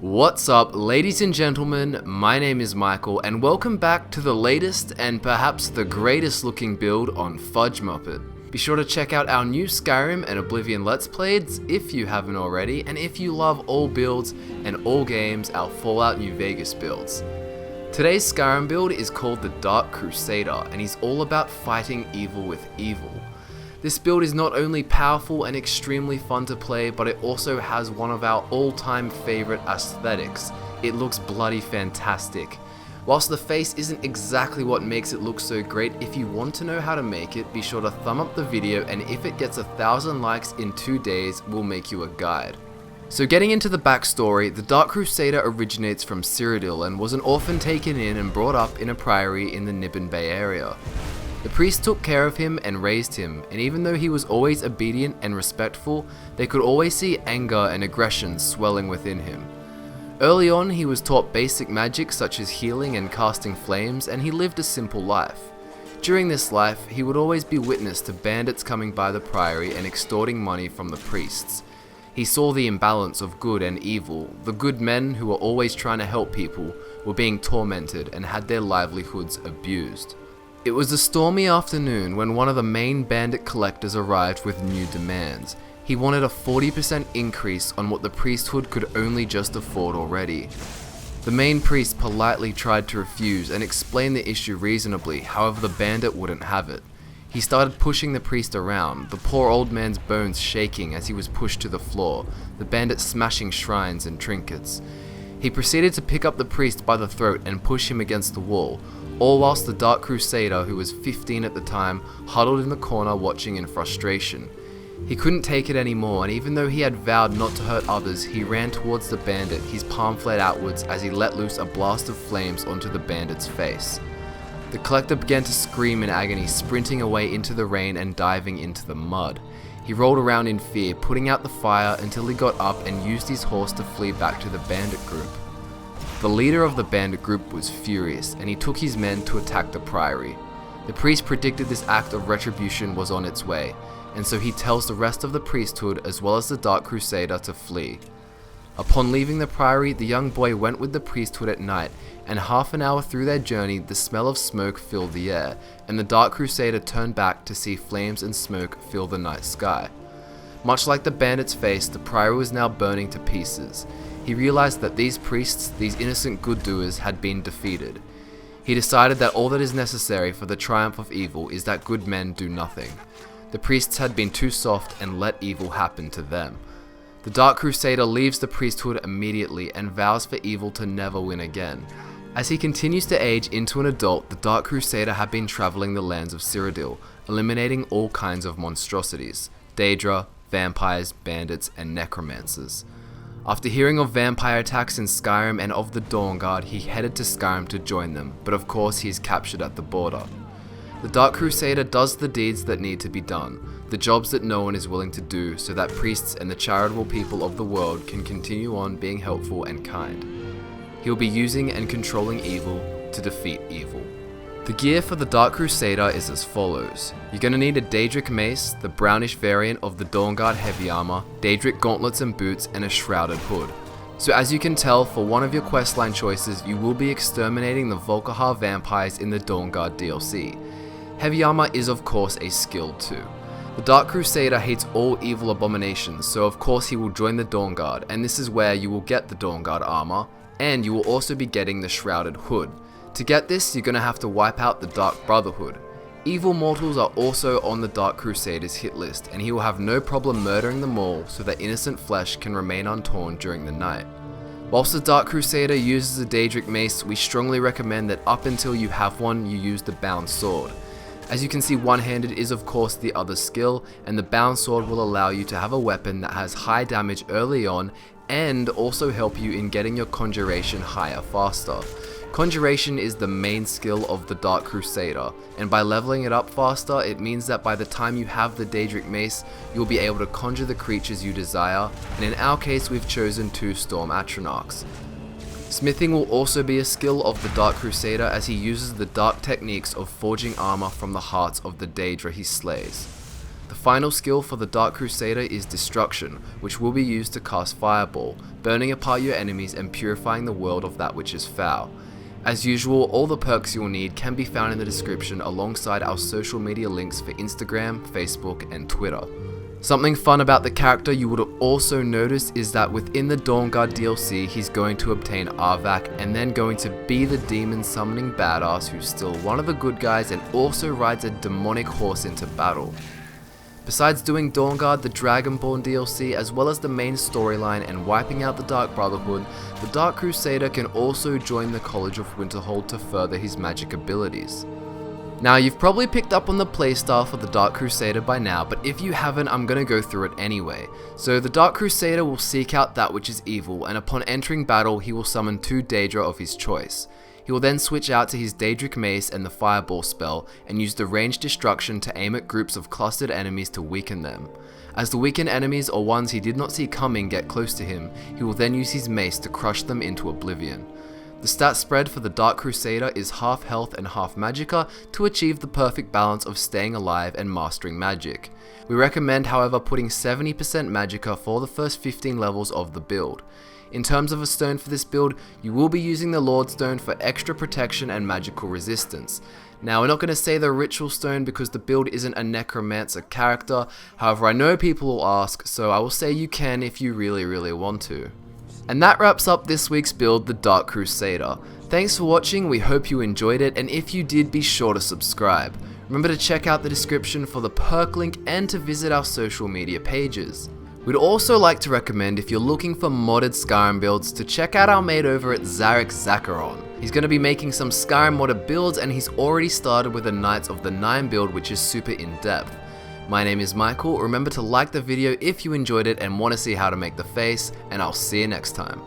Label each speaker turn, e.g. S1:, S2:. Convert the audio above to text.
S1: What's up, ladies and gentlemen, my name is Michael and welcome back to the latest and perhaps the greatest looking build on FudgeMuppet. Be sure to check out our new Skyrim and Oblivion Let's Plays if you haven't already, and if you love all builds and all games, our Fallout New Vegas builds. Today's Skyrim build is called the Dark Crusader and he's all about fighting evil with evil. This build is not only powerful and extremely fun to play, but it also has one of our all-time favorite aesthetics. It looks bloody fantastic. Whilst the face isn't exactly what makes it look so great, if you want to know how to make it, be sure to thumb up the video, and if it gets 1,000 likes in 2 days, we'll make you a guide. So getting into the backstory, the Dark Crusader originates from Cyrodiil and was an orphan taken in and brought up in a priory in the Nibbin Bay area. The priest took care of him and raised him, and even though he was always obedient and respectful, they could always see anger and aggression swelling within him. Early on, he was taught basic magic such as healing and casting flames, and he lived a simple life. During this life, he would always be witness to bandits coming by the priory and extorting money from the priests. He saw the imbalance of good and evil. The good men, who were always trying to help people, were being tormented and had their livelihoods abused. It was a stormy afternoon when one of the main bandit collectors arrived with new demands. He wanted a 40% increase on what the priesthood could only just afford already. The main priest politely tried to refuse and explain the issue reasonably, however the bandit wouldn't have it. He started pushing the priest around, the poor old man's bones shaking as he was pushed to the floor, the bandit smashing shrines and trinkets. He proceeded to pick up the priest by the throat and push him against the wall, all whilst the Dark Crusader, who was 15 at the time, huddled in the corner watching in frustration. He couldn't take it anymore, and even though he had vowed not to hurt others, he ran towards the bandit, his palm flared outwards as he let loose a blast of flames onto the bandit's face. The collector began to scream in agony, sprinting away into the rain and diving into the mud. He rolled around in fear, putting out the fire until he got up and used his horse to flee back to the bandit group. The leader of the bandit group was furious, and he took his men to attack the priory. The priest predicted this act of retribution was on its way, and so he tells the rest of the priesthood as well as the Dark Crusader to flee. Upon leaving the priory, the young boy went with the priesthood at night, and half an hour through their journey, the smell of smoke filled the air, and the Dark Crusader turned back to see flames and smoke fill the night sky. Much like the bandit's face, the priory was now burning to pieces. He realized that these priests, these innocent good doers, had been defeated. He decided that all that is necessary for the triumph of evil is that good men do nothing. The priests had been too soft and let evil happen to them. The Dark Crusader leaves the priesthood immediately and vows for evil to never win again. As he continues to age into an adult, the Dark Crusader had been traveling the lands of Cyrodiil, eliminating all kinds of monstrosities: Daedra, vampires, bandits, and necromancers. After hearing of vampire attacks in Skyrim and of the Dawn Guard, he headed to Skyrim to join them, but of course he is captured at the border. The Dark Crusader does the deeds that need to be done, the jobs that no one is willing to do, so that priests and the charitable people of the world can continue on being helpful and kind. He will be using and controlling evil to defeat evil. The gear for the Dark Crusader is as follows. You're going to need a Daedric mace, the brownish variant of the Dawn Guard heavy armor, Daedric gauntlets and boots, and a shrouded hood. So as you can tell, for one of your questline choices, you will be exterminating the Volkihar vampires in the Dawn Guard DLC. Heavy armor is of course a skill too. The Dark Crusader hates all evil abominations, so of course he will join the Dawn Guard, and this is where you will get the Dawn Guard armor, and you will also be getting the shrouded hood. To get this, you're going to have to wipe out the Dark Brotherhood. Evil mortals are also on the Dark Crusader's hit list, and he will have no problem murdering them all so that innocent flesh can remain untorn during the night. Whilst the Dark Crusader uses a Daedric mace, we strongly recommend that up until you have one, you use the bound sword. As you can see, one-handed is of course the other skill, and the bound sword will allow you to have a weapon that has high damage early on and also help you in getting your conjuration higher faster. Conjuration is the main skill of the Dark Crusader, and by leveling it up faster, it means that by the time you have the Daedric mace, you'll be able to conjure the creatures you desire, and in our case we've chosen 2 Storm Atronachs. Smithing will also be a skill of the Dark Crusader, as he uses the dark techniques of forging armor from the hearts of the Daedra he slays. The The final skill for the Dark Crusader is Destruction, which will be used to cast Fireball, burning apart your enemies and purifying the world of that which is foul. As usual, all the perks you'll need can be found in the description alongside our social media links for Instagram, Facebook, and Twitter. Something fun about the character you would have also noticed is that within the Dawnguard DLC, he's going to obtain Arvak and then going to be the demon summoning badass who's still one of the good guys and also rides a demonic horse into battle. Besides doing Dawnguard, the Dragonborn DLC, as well as the main storyline and wiping out the Dark Brotherhood, the Dark Crusader can also join the College of Winterhold to further his magic abilities. Now, you've probably picked up on the playstyle for the Dark Crusader by now, but if you haven't, I'm gonna go through it anyway. So the Dark Crusader will seek out that which is evil, and upon entering battle, he will summon 2 Daedra of his choice. He will then switch out to his Daedric Mace and the Fireball spell, and use the ranged destruction to aim at groups of clustered enemies to weaken them. As the weakened enemies or ones he did not see coming get close to him, he will then use his mace to crush them into oblivion. The stat spread for the Dark Crusader is half health and half magicka to achieve the perfect balance of staying alive and mastering magic. We recommend, however, putting 70% magicka for the first 15 levels of the build. In terms of a stone for this build, you will be using the Lord Stone for extra protection and magical resistance. Now, we're not going to say the Ritual Stone because the build isn't a Necromancer character, however I know people will ask, so I will say you can if you really want to. And that wraps up this week's build, the Dark Crusader. Thanks for watching, we hope you enjoyed it, and if you did, be sure to subscribe. Remember to check out the description for the perk link and to visit our social media pages. We'd also like to recommend, if you're looking for modded Skyrim builds, to check out our mate over at Zarek Zacharon. He's going to be making some Skyrim modded builds, and he's already started with a Knights of the Nine build, which is super in-depth. My name is Michael. Remember to like the video if you enjoyed it and want to see how to make the face, and I'll see you next time.